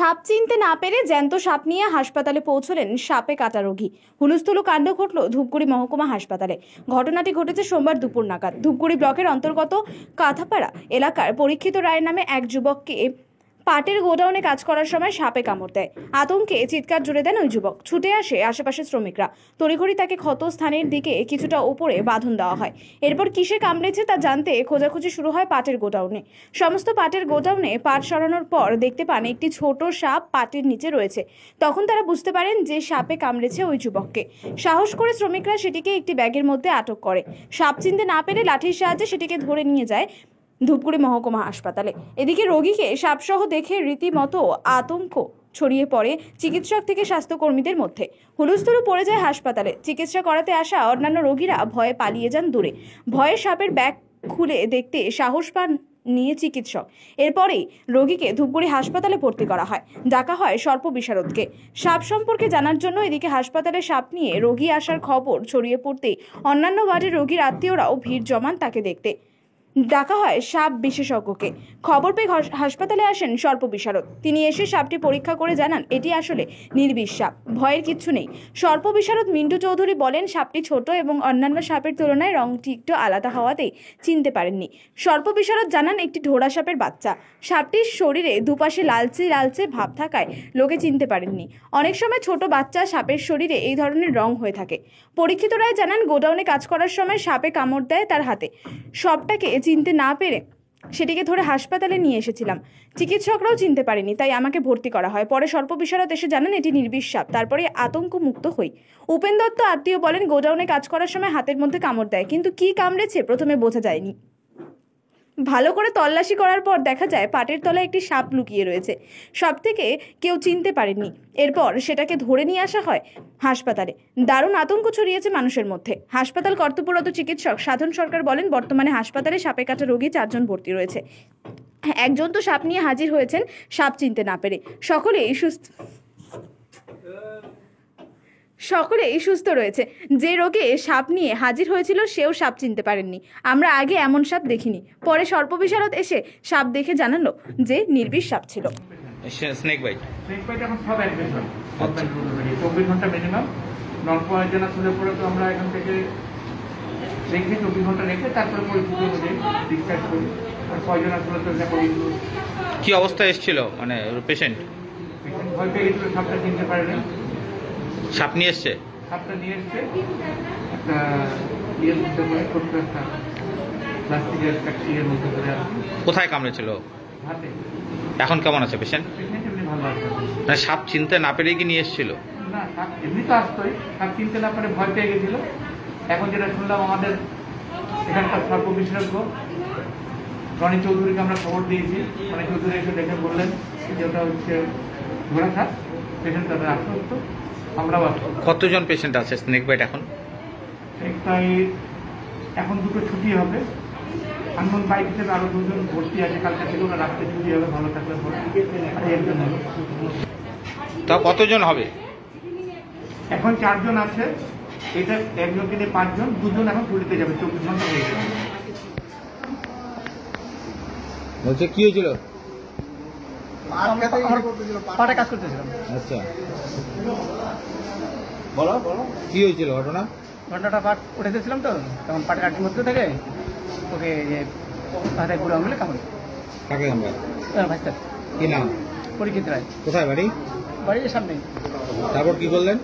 সাপ চিনতে না পেরে জ্যান্ত সাপ নিয়ে হাসপাতালে পৌঁছলেন সাপে কাটা রোগী। হুলস্থুল কাণ্ড ঘটল ধূপগুড়ি মহকুমা হাসপাতালে। ঘটনাটি ঘটেছে সোমবার দুপুর নাগাদ। ধূপগুড়ি ব্লকের অন্তর্গত কাঁথাপাড়া এলাকার পরীক্ষিত রায় নামে এক যুবককে পাটের গোডাউনে কাজ করার সময় সাপে কামড় দেয়। আতঙ্কে চিৎকার জুড়ে দেন ওই যুবক। ছুটে আসে আশেপাশের শ্রমিকরা। তড়িঘড়ি তাকে ক্ষত স্থানের দিকে কিছুটা উপরে বাঁধন দেওয়া হয়। এরপর কিসে কামড়েছে তা জানতে খোঁজাখুঁজি শুরু হয় পাটের গোডাউনে। সমস্ত পাটের গোডাউনে পাট সরানোর পর দেখতে পান একটি ছোট সাপ পাটের নিচে রয়েছে। তখন তারা বুঝতে পারেন যে সাপে কামড়েছে ওই যুবককে। সাহস করে শ্রমিকরা সেটিকে একটি ব্যাগের মধ্যে আটক করে। সাপ চিনতে না পেরে লাঠির সাহায্যে সেটিকে ধরে নিয়ে যায় ধূপগুড়ি মহকুমা হাসপাতালে। এদিকে রোগীকে সাপসহ দেখে রীতিমতো আতঙ্ক ছড়িয়ে পড়ে চিকিৎসক থেকে স্বাস্থ্যকর্মীদের মধ্যে। হুলস্থুল পড়ে যায় হাসপাতালে। চিকিৎসা করাতে আসা অন্যান্য রোগীরা ভয়ে পালিয়ে যান দূরে। ভয়ে সাপের ব্যাগ খুলে দেখতে সাহস পান নিয়ে চিকিৎসক। এরপরেই রোগীকে ধূপগুড়ি হাসপাতালে ভর্তি করা হয়। ডাকা হয় সর্প বিশারদকে সাপ সম্পর্কে জানার জন্য। এদিকে হাসপাতালে সাপ নিয়ে রোগী আসার খবর ছড়িয়ে পড়তেই অন্যান্য ওয়ার্ডের রোগীর আত্মীয়রাও ভিড় জমান তাকে দেখতে। ডাকা হয় সাপ বিশেষজ্ঞকে। খবর পেয়ে হাসপাতালে আসেন সর্প বিশারদ। তিনি এসে সাপটি পরীক্ষা করে জানান এটি আসলে নির্বিষ সাপ, ভয়ের কিচ্ছু নেই। সর্প বিশারদ মিন্টু চৌধুরী বলেন সাপটি ছোট এবং অন্যান্য সাপের তুলনায় রংটি একটু আলাদা হওয়াতেই চিনতে পারেননি। সর্প বিশারদ জানান একটি ঢোড়া সাপের বাচ্চা। সাপটির শরীরে দুপাশে লালচে লালচে ভাব থাকায় লোকে চিনতে পারেননি। অনেক সময় ছোট বাচ্চা সাপের শরীরে এই ধরনের রং হয়ে থাকে। পরীক্ষিত রায় জানান গোডাউনে কাজ করার সময় সাপে কামড় দেয় তার হাতে। সবটাকে চিনতে না পেরে সেটিকে ধরে হাসপাতালে নিয়ে এসেছিলাম। চিকিৎসকরাও চিনতে পারেনি, তাই আমাকে ভর্তি করা হয়। পরে সর্প বিশারদ এসে জানান এটি নির্বিষ সাপ। তারপরে আতঙ্ক মুক্ত হই। উপেন দত্ত আত্মীয় বলেন গোডাউনে কাজ করার সময় হাতের মধ্যে কামড় দেয়, কিন্তু কি কামড়েছে প্রথমে বোঝা যায়নি। ভালো করে তল্লাশি করার পর দেখা যায় পাটের তলায় একটি সাপ লুকিয়ে রয়েছে। সব থেকে কেউ চিনতে পারেনি। এরপর সেটাকে ধরে নিয়ে আসা হয় হাসপাতালে। দারুণ আতঙ্ক ছড়িয়েছে মানুষের মধ্যে। হাসপাতাল কর্তব্যরত চিকিৎসক সাধন সরকার বলেন বর্তমানে হাসপাতালে সাপে কাটা রোগী 4 জন ভর্তি রয়েছে। একজন তো সাপ নিয়ে হাজির হয়েছেন সাপ চিনতে না পেরে। সকলেই সুস্থ রয়েছে। যে রোগে সাপ নিয়ে হাজির হয়েছিল সেও সাপ চিনতে পারেননি। আমরা আগে এমন সাপ দেখিনি। পরে সর্প বিশারদ এসে সাপ দেখে জানালো যে নির্বিষ সাপ ছিল। স্নেক বাইট এখন সব অ্যাডমিশন 24 ঘন্টা মিনিমাম। নন পয়েন্ট আসলে পরে তো আমরা এখান থেকে রেখে 24 ঘন্টা রেখে তারপরে পরিস্থিতি অনুযায়ী ডিসচার্জ করি। আর কয়জন আসলে তো কি অবস্থায় এসেছিল মানে পেশেন্ট? পেশেন্ট ভয় পেয়ে গেছিল, সাপটা চিনতে পারেনি। সাপ নিয়ে এসছে, সাপটা নিয়ে এসছে একটা ইয়ের মধ্যে করে ছোট্ট একটা প্লাস্টিকের একটা ইয়ের মধ্যে করে আসছে। কোথায় কামড়েছিল? হাতে। এখন কেমন আছে পেশেন্ট? পেশেন্ট এমনি ভালো আছে। মানে সাপ চিনতে না পেরেই কি নিয়ে এসেছিল? না, সাপ এমনি তো আসতোই, সাপ চিনতে না পারে ভয় পেয়ে গেছিল। এখন যেটা শুনলাম আমাদের এখানকার সর্প বিশেষজ্ঞ রনি চৌধুরীকে আমরা খবর দিয়েছি। রনি চৌধুরী এসে দেখে বললেন যে ওটা হচ্ছে ঘোড়া সাপ। পেশেন্ট তাদের আশ্বস্ত, আমরাও আশ্বস্ত। কতজন পেশেন্ট আছে স্নেক বাইট এখন? তাই এখন দুটো ছুটি হবে। আনমন বাইক হিসেবে আরো 2 জন ভর্তি আছে। কালকে থেকে ওরা রাত্রে ছুটি হবে, ভালো থাকলে পরে একজন হবে। তা কতজন হবে? এখন 4 জন আছে। এটা একজনকে নিয়ে 5 জন। 2 জন এখন ছুটিতে যাবে, 24 ঘন্টা হয়ে গেছে। বলছে কি হয়েছিল? পাটে কাজ করতেছিলাম। আচ্ছা, বলো কি হয়েছিল ঘটনাটা পাট উঠেছিলাম তো, তখন পাট কাটির মধ্যে থেকে ওকে যে হাতে বুড়ো আঙুলে কামড়ে। কাকে কামড়ে? ভাইস্তা। কি নাম? পরীক্ষিত রায়। কোথায় বাড়ি? বাড়ির সামনে। তারপর কি করলেন?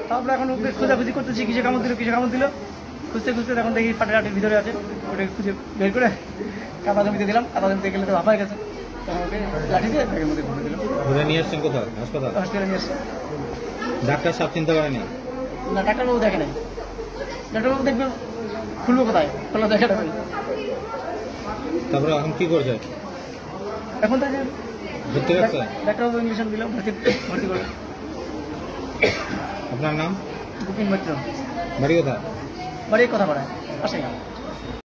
তারপরে এখন ওকে খোঁজাখুঁজি করতেছি, কিসে কামড় দিল। খুঁজতে তখন দেখি পাটের আটির ভিতরে আছে। ওটাকে খুঁজে বের করে কাদা জমিতে দিলাম। কাদা জমিতে গেলে তো হাঁপায় গেছে। তখন ওকে লাঠি দিয়ে ব্যাগের মধ্যে ঘুরে দিলাম। ঘুরে নিয়ে এসছেন কোথায়? হসপিটালে নিয়ে এসছে। ডাক্তার সাপ চিনতে পারেনি? না, ডাক্তারবাবু দেখে নাই। ডাক্তারবাবু দেখবেন খুলবো কোথায়, খোলা দেখা যাবে। তারপরে এখন কি করছে? এখন তো ভর্তি করছে ডাক্তারবাবু ইঞ্জেকশন দিল, ভর্তি করে। আপনার নাম? বুকিং মাত্র। বাড়ি কোথায়? বাড়ি কথা পাড়ায় পাশে।